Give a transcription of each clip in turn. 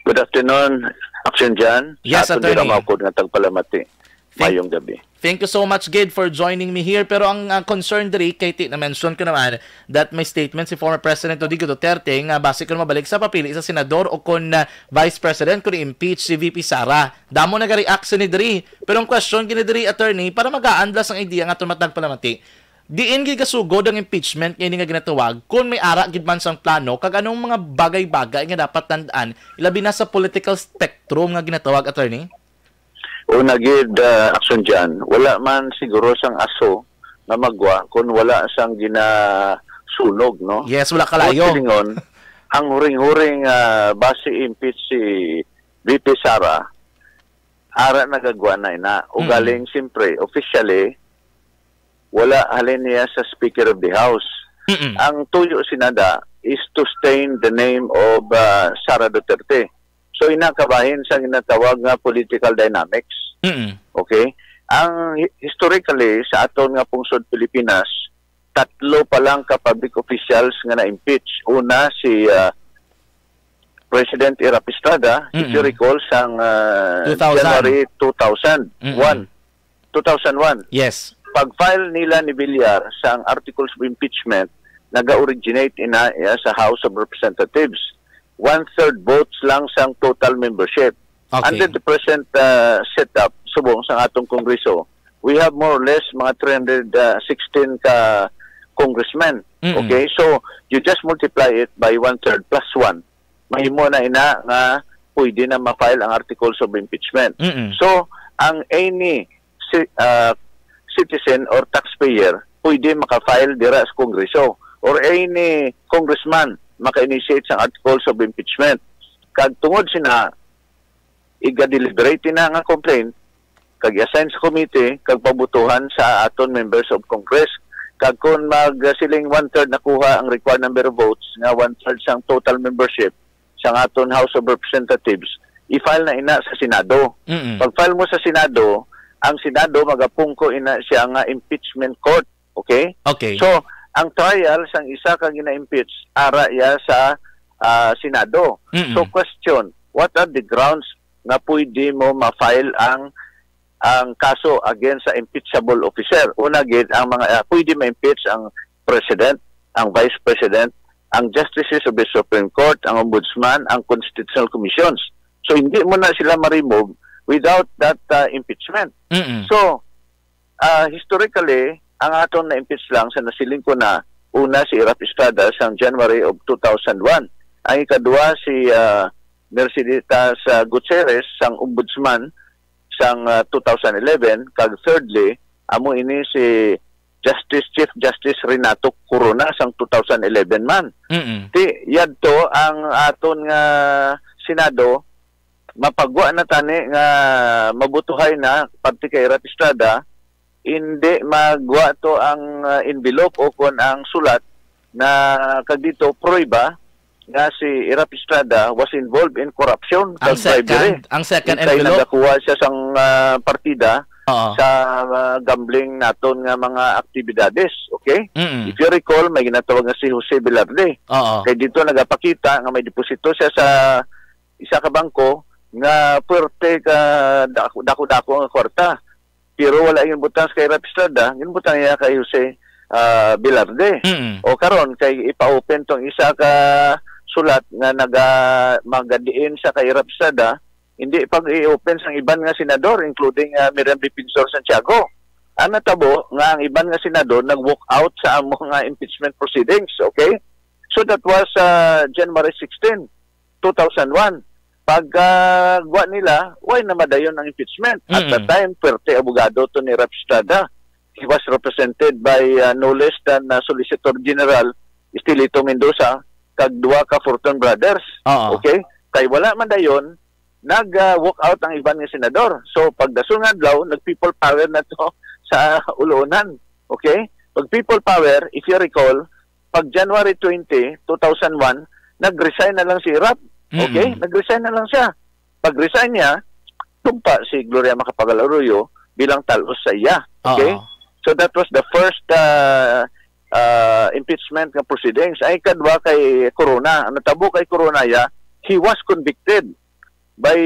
Good afternoon, Action Jan. Yes, Attorney. Sa ato din nga tagpalamati. Mayong gabi. Thank you so much, Gid, for joining me here. Pero ang concern diri kay na-mention ko naman that may statement si former President Rodrigo Duterte nga base kung mabalik sa papili sa senador o kung Vice President kung impeach si VP Sara. Damo nag-react sa ni diri. Pero ang question gini diri, attorney, para mag-aandlas ang idea nga itong matagpalamati, diin gid kasugod ang impeachment ngayon nga ginatawag kung may ara gid man sang plano kag anong mga bagay-bagay nga dapat tandaan ilabi na sa political spectrum nga ginatawag, attorney? Una gid, Action Jan, wala man siguro sang aso na magwa kung wala sang ginasunog, no? Yes, wala kalayo. Silingon, ang huring-huring base impeach si VP Sara, ara nagagwa na ina. Ugaling, siyempre, officially, wala halin niya sa Speaker of the House. Ang tuyo sinada is to stain the name of Sara Duterte. So inakabahin sa ginatawag nga political dynamics. Okay? Ang historically sa aton nga pungsod Pilipinas, tatlo pa lang ka public officials nga na-impeach. Una si President Irap Estrada, if you recall, sang January 2001. 2001. Yes. Pag-file nila ni Villar sa articles of impeachment, nag-originate ina sa House of Representatives. 1/3 votes lang sang total membership. Okay. Under the present setup, subong sa atong Kongreso, we have more or less mga 316 ka congressmen. Okay? So, you just multiply it by 1/3 plus 1. Mahimo na ina nga pwede na ma-file ang articles of impeachment. So, ang any citizen or taxpayer pwede maka-file dira sa Kongreso or any congressman maka-initiate sa articles of impeachment. Kag tungod sina iga-deliberate na nga complaint, kag assign sa committee, kag pabutuhan sa aton members of Congress. Kag kung mag-siling 1/3 nakuha ang required number of votes, nga 1/3 sang total membership sa aton House of Representatives, i-file na ina sa Senado. Pag-file mo sa Senado, ang Senado magapungko ina siya nga impeachment court. Okay? Okay. So, ang trial sang isa ka gina-impeach ara ya sa Senado. So question, what are the grounds nga pwede mo ma-file ang kaso against sa impeachable officer? Una gid ang mga pwede ma-impeach ang President, ang Vice President, ang Justices of the Supreme Court, ang Ombudsman, ang Constitutional Commissions. So hindi mo na sila ma-remove without that impeachment. So historically, ang aton na-impeach lang sa nasiling ko na una si Irap Estrada sa January of 2001. Ang ikadua si Mercedes Gutierrez sang Ombudsman sang 2011. Kag thirdly, amo ini si Chief Justice Renato Corona sang 2011 man. Ti yadto ang aton nga Senado mapagwa na tani nga mabutuhay na pati kay Irap Estrada, hindi magwa to ang envelope o kon ang sulat na kag dito proiba nga si Irap Estrada was involved in corruption ang bribery. Ang second kay envelope nagakuha siya sang partida sa gambling naton nga mga aktibidades. Okay? If you recall, may ginatawag nga si Jose Velarde. Kay dito nagapakita nga may deposito siya sa isa ka bangko nga puwerte ka dako-dako nga kwarta. Pero wala yung butang kay Irap Estrada, yung butang niya kay Jose Velarde. O karon kay ipa-open tong isa ka sulat nga magadiin sa kay Irap Estrada, hindi pag i-open sang iban nga senador, including Miriam Defensor Santiago. Ang natabo nga ang iban nga senador nag-walk out sa among impeachment proceedings. Okay? So that was January 16, 2001. Paggawa nila, why na madayon ang impeachment? At that time, puwerte abogado to ni Irap Estrada. He was represented by no less than Solicitor General Estilito Mendoza, kag duwa ka Fortune Brothers. Okay? Kay wala man dayon, nag-walk out ang iban nga senador. So, pagdasungan daw, nag-people power na to sa ulunan. Okay? Pag people power, if you recall, pag January 20, 2001, nag-resign na lang si Irap. Okay? Nag-resign na lang siya. Pag-resign niya, tumpa si Gloria Macapagal Arroyo bilang talos sa iya. Okay? So that was the first impeachment nga proceedings. Ay kadwa kay Corona. Ang natabo kay Corona ya, he was convicted by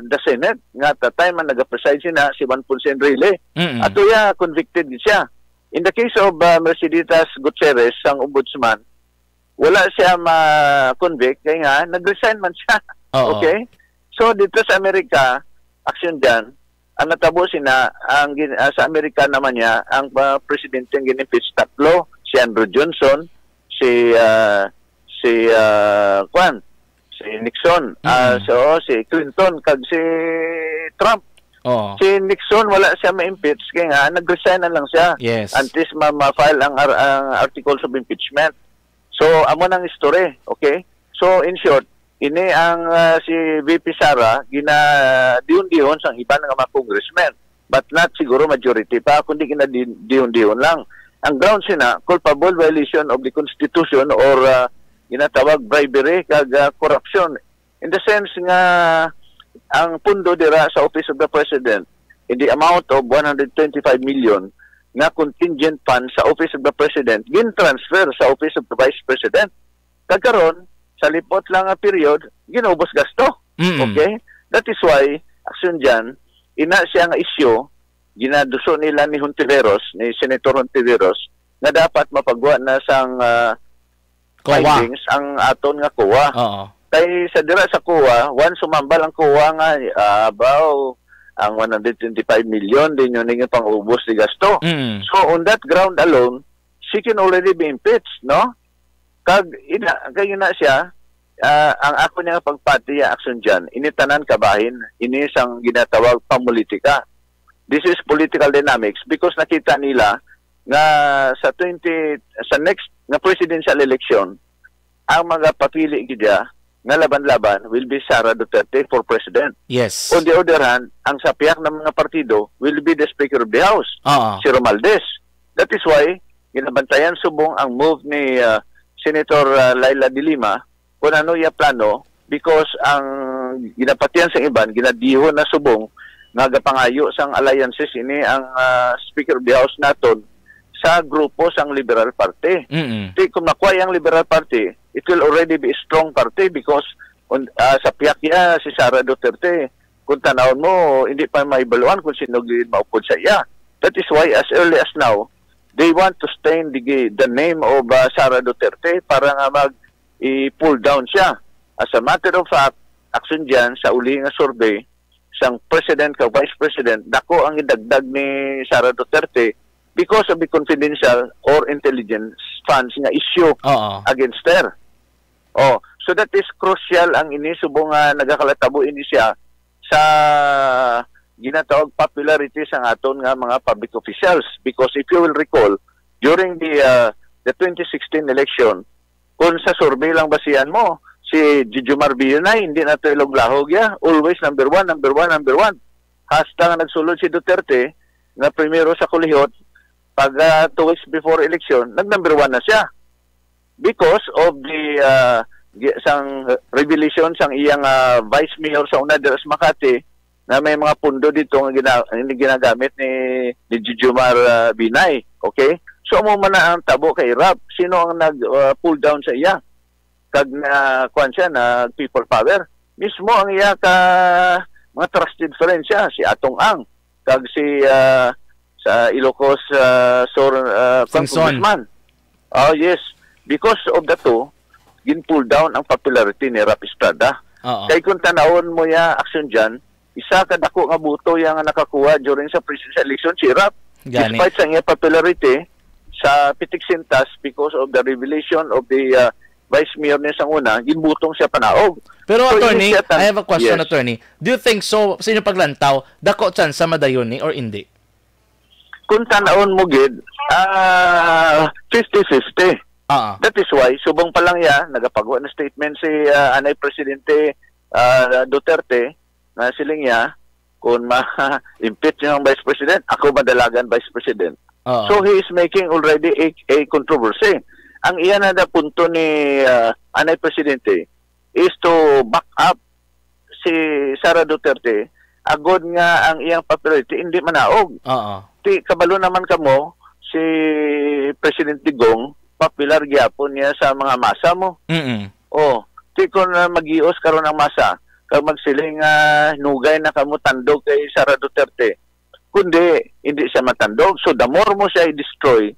the Senate. Nga at the time ang nag-preside siya si Juan Ponce Enrile. Ato ya convicted siya. In the case of Mercedes Gutierrez, ang ombudsman, wala siya ma-convict kaya nga nag-resign man siya. Okay? So dito sa Amerika, aksyon dyan, ang natabo sina sa Amerika naman niya ang presidente ang ginimpeach tatlo, si Andrew Johnson, si Nixon, si Clinton kag si Trump. Si Nixon wala siya ma-impeach kaya nga nag-resign na lang siya. Yes. Until ma-file ang articles of impeachment. So amo nang history, okay? So in short, ini ang si VP Sara gina-diyon-diyon sang iba nga mga congressmen, but not siguro majority pa kundi gina-diyon-diyon lang. Ang grounds sina culpable violation of the Constitution or ginatawag bribery kag corruption, in the sense nga ang pundo dira sa Office of the President in the amount of 125 million nga contingent fund sa Office of the President gin-transfer sa Office of the Vice President. Kagkaron sa lipot lang nga period ginubos gasto. Okay? That is why aksyon dyan, ina siya nga isyu ginaduso nila ni Senator Hontiveros na dapat mapagwa na sang findings ang aton nga COA. Kay sa dira sa COA, once sumambal ang COA nga ang 125 million din yun yung pang-ubos ni gasto. So on that ground alone, she can already be impeached, no? Kag na siya, ang ako niya pagpati action dyan, initanan kabahin, ini sang ginatawag pamulitika. This is political dynamics because nakita nila nga sa next na presidential election, ang mga papili gidya nga laban-laban will be Sara Duterte for president. Yes. On the other hand, ang sapiak ng mga partido will be the Speaker of the House, si Romualdez. That is why, ginabantayan subong ang move ni Senator Laila de Lima kung ano yung plano because ang ginapatian sa iban, ginadiho na subong nga gapangayo sang alliances ini ang Speaker of the House naton sa grupo sang Liberal Party. Kung makuha ang Liberal Party, it will already be a strong party because sa piyak niya si Sara Duterte, kung tanawon mo, hindi pa may baluan kung sino maupod sa iya. That is why as early as now, they want to stain the name of Sara Duterte para nga mag-pull down siya. As a matter of fact, action dyan sa uli nga survey, sang President ka Vice President, dako ang idagdag ni Sara Duterte because of the confidential or intelligence funds nga issue against her. So that is crucial ang inisubong nga nagakalatabo ini siya sa ginatawag popularity sa aton nga mga public officials because if you will recall during the 2016 election kung sa survey lang basihan mo si Jujumar Binay hindi na ito iloglahog ya always number one hasta nga nagsulod si Duterte na primero sa kulihot pag 2 weeks before election nag-number 1 na siya because of the sang revelation sang iyang vice mayor sa una dira sa Makati na may mga pundo dito nga ginagamit ni Jujumar Binay. Okay? So mo man na ang tabo kay Rap. Sino ang nag-pull down sa iya? Kag na kuan siya na people power. Mismo ang iya ka mga trusted friend siya, si Atong Ang. Kag si sa Ilocos Congressman. Oh yes. Because of the two, gin-pull down ang popularity ni Rap Estrada. Kaya kung tanawon mo ya action dyan, isa ka dako nga buto yang nakakuha during sa presidential election si Rap. Despite sa iya popularity sa pitik sintas because of the revelation of the vice mayor niya sa una, ginbutong siya panaog. Pero so, attorney, I have a question, attorney. Do you think so, sa inyong paglantaw, dako chan sa madayon ni or hindi? Kung tanawon mo gid, 50-50. That is why, subong pa lang ya, nagapagawa na statement si Anay Presidente Duterte na siling ya, kung ma-impeach niya ang Vice President, ako madalagan Vice President. So he is making already a controversy. Ang iyan na punto ni Anay Presidente is to back up si Sara Duterte agod nga ang iyang popularity hindi manaog. Ti kabalo naman kamo si President Digong popular gyapon niya sa mga masa mo. Ti kung mag-ios karon ang masa kag magsiling nugay na kamo tandog kay Sara Duterte. Kundi hindi siya matandog. So the more mo siya i-destroy,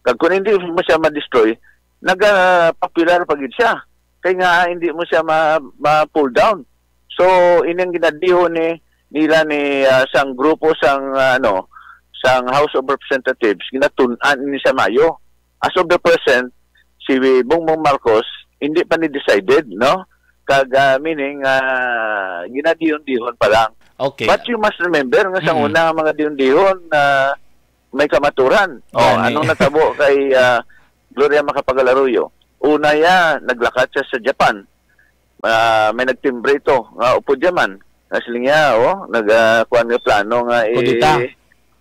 kag kung hindi mo siya ma-destroy, nag-popular pagid siya. Kaya nga hindi mo siya ma-pull down. So ining ginadihon nila ni sang grupo sang sang House of Representatives, ginatun-an ni siya mayo. As of the present, si Bongbong Marcos hindi pa ni decided, no? Kag meaning ginadihon-dihon pa lang. Okay. But you must remember nga sa una mga dihon-dihon may kamaturan. Anong natabo kay Gloria Macapagal-Arroyo? Una naglakad siya sa Japan. May nagtimbre ito, upo diyaman. Nasiling niya, nagkuhan nga plano nga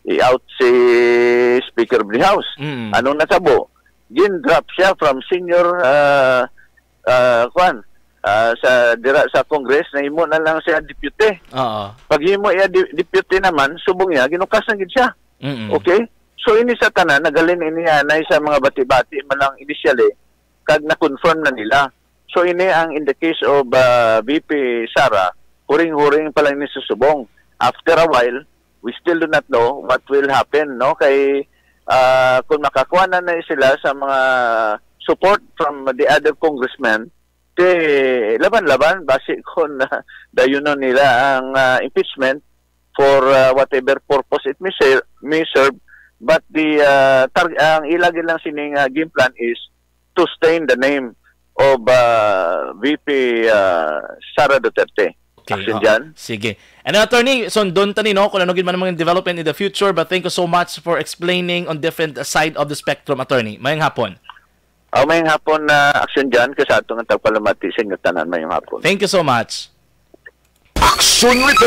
i-out si Speaker of the House. Anong natabo? Gin-drop siya from senior sa Congress na imo na lang siya deputy. Pag imo iya deputy naman, subong niya, ginukas na gid siya. Okay? So ini sa tanan, nagalin ini na sa mga bati-bati man lang initially, kag na-confirm na nila. So ini ang in the case of VP Sara, huring-huring pa lang ni susubong. After a while, we still do not know what will happen, no? Kay kung makakuha na sila sa mga support from the other congressmen, laban-laban, base kung dayunon nila ang impeachment for whatever purpose it may serve, but ang ilagay lang sining game plan is to stain the name of VP Sara Duterte. Okay, sige. And attorney, so doon tani no kung ano gid man mga development in the future, but thank you so much for explaining on different side of the spectrum, attorney. Mayong hapon. Mayong hapon na action dyan kasi atong tagpalamati sa inyo tanan mayong hapon. Thank you so much. Action Report.